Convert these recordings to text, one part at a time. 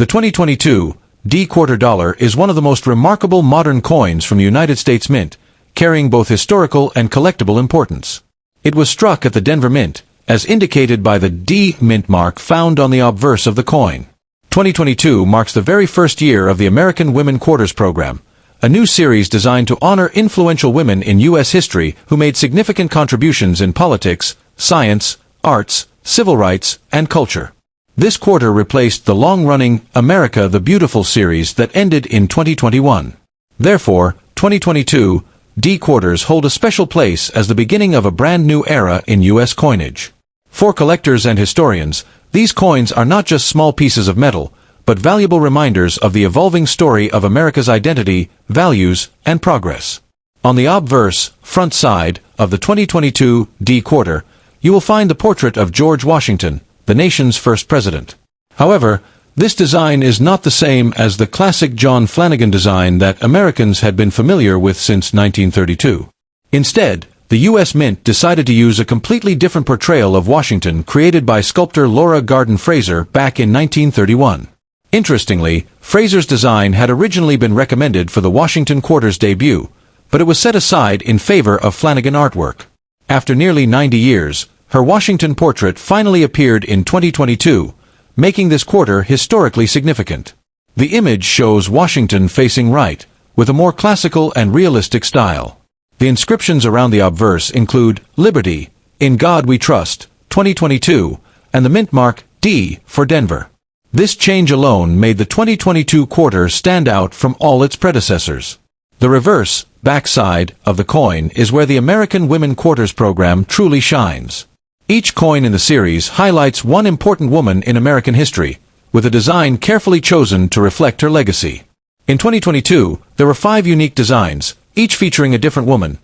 The 2022 D quarter dollar is one of the most remarkable modern coins from the United States Mint, carrying both historical and collectible importance. It was struck at the Denver Mint, as indicated by the D mint mark found on the obverse of the coin. 2022 marks the very first year of the American Women Quarters program, a new series designed to honor influential women in U.S. history who made significant contributions in politics, science, arts, civil rights, and culture. This quarter replaced the long-running America the Beautiful series that ended in 2021. Therefore, 2022 D quarters hold a special place as the beginning of a brand new era in U.S. coinage. For collectors and historians, these coins are not just small pieces of metal, but valuable reminders of the evolving story of America's identity, values, and progress. On the obverse, front side, of the 2022 D quarter, you will find the portrait of George Washington, the nation's first president. However, this design is not the same as the classic John Flanagan design that Americans had been familiar with since 1932. Instead, the U.S. Mint decided to use a completely different portrayal of Washington created by sculptor Laura Garden Fraser back in 1931. Interestingly, Fraser's design had originally been recommended for the Washington Quarter's debut, but it was set aside in favor of Flanagan artwork. After nearly 90 years, her Washington portrait finally appeared in 2022, making this quarter historically significant. The image shows Washington facing right, with a more classical and realistic style. The inscriptions around the obverse include Liberty, In God We Trust, 2022, and the mint mark D for Denver. This change alone made the 2022 quarter stand out from all its predecessors. The reverse, backside, of the coin is where the American Women Quarters program truly shines. Each coin in the series highlights one important woman in American history, with a design carefully chosen to reflect her legacy. In 2022, there were 5 unique designs, each featuring a different woman: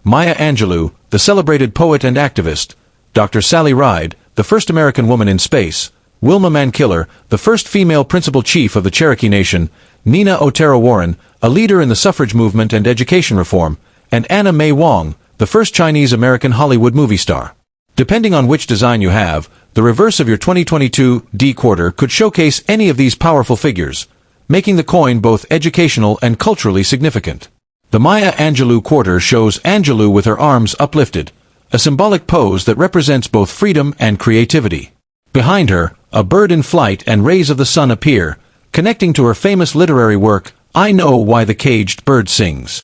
Maya Angelou, the celebrated poet and activist; Dr. Sally Ride, the first American woman in space; Wilma Mankiller, the first female principal chief of the Cherokee Nation; Nina Otero Warren, a leader in the suffrage movement and education reform; and Anna May Wong, the first Chinese-American Hollywood movie star. Depending on which design you have, the reverse of your 2022 D quarter could showcase any of these powerful figures, making the coin both educational and culturally significant. The Maya Angelou quarter shows Angelou with her arms uplifted, a symbolic pose that represents both freedom and creativity. Behind her, a bird in flight and rays of the sun appear, connecting to her famous literary work, I Know Why the Caged Bird Sings.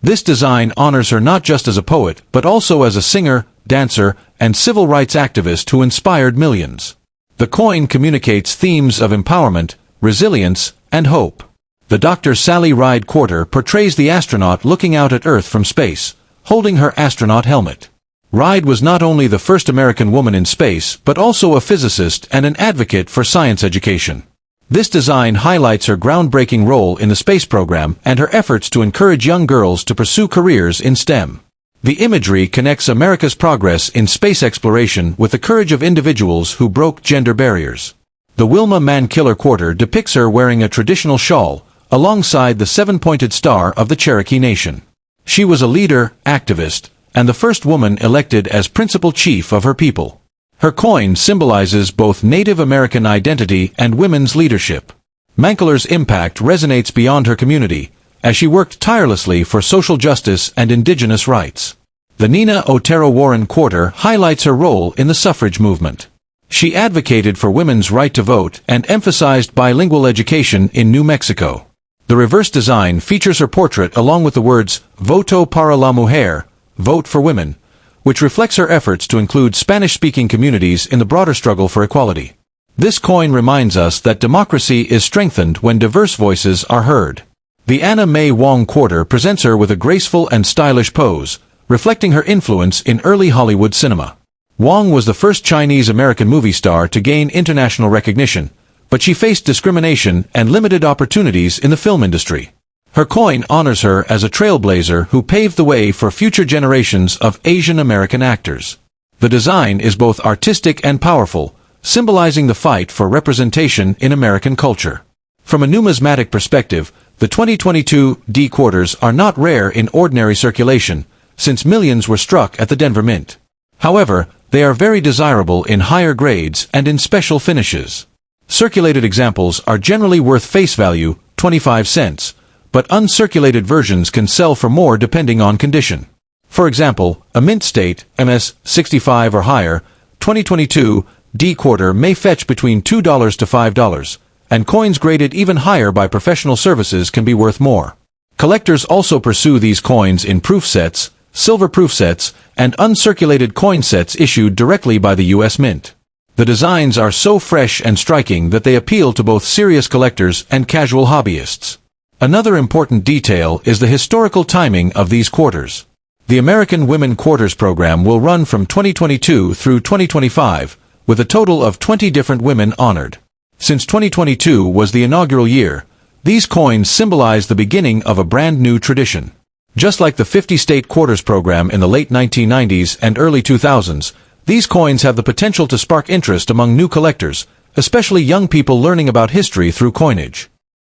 This design honors her not just as a poet, but also as a singer, dancer, and civil rights activist who inspired millions. The coin communicates themes of empowerment, resilience, and hope. The Dr. Sally Ride quarter portrays the astronaut looking out at Earth from space, holding her astronaut helmet. Ride was not only the first American woman in space, but also a physicist and an advocate for science education. This design highlights her groundbreaking role in the space program and her efforts to encourage young girls to pursue careers in STEM. The imagery connects America's progress in space exploration with the courage of individuals who broke gender barriers. The Wilma Mankiller quarter depicts her wearing a traditional shawl, alongside the 7-pointed star of the Cherokee Nation. She was a leader, activist, and the first woman elected as principal chief of her people. Her coin symbolizes both Native American identity and women's leadership. Mankiller's impact resonates beyond her community, as she worked tirelessly for social justice and indigenous rights. The Nina Otero Warren quarter highlights her role in the suffrage movement. She advocated for women's right to vote and emphasized bilingual education in New Mexico. The reverse design features her portrait along with the words, Voto para la mujer, vote for women, which reflects her efforts to include Spanish-speaking communities in the broader struggle for equality. This coin reminds us that democracy is strengthened when diverse voices are heard. The Anna May Wong quarter presents her with a graceful and stylish pose, reflecting her influence in early Hollywood cinema. Wong was the first Chinese-American movie star to gain international recognition, but she faced discrimination and limited opportunities in the film industry. Her coin honors her as a trailblazer who paved the way for future generations of Asian American actors. The design is both artistic and powerful, symbolizing the fight for representation in American culture. From a numismatic perspective, the 2022 D quarters are not rare in ordinary circulation, since millions were struck at the Denver Mint. However, they are very desirable in higher grades and in special finishes. Circulated examples are generally worth face value, 25 cents, but uncirculated versions can sell for more depending on condition. For example, a mint state, MS 65 or higher, 2022 D quarter may fetch between $2 to $5, and coins graded even higher by professional services can be worth more. Collectors also pursue these coins in proof sets, silver proof sets, and uncirculated coin sets issued directly by the U.S. Mint. The designs are so fresh and striking that they appeal to both serious collectors and casual hobbyists. Another important detail is the historical timing of these quarters. The American Women Quarters program will run from 2022 through 2025, with a total of 20 different women honored. Since 2022 was the inaugural year, these coins symbolize the beginning of a brand new tradition. Just like the 50-state quarters program in the late 1990s and early 2000s, these coins have the potential to spark interest among new collectors, especially young people learning about history through coinage.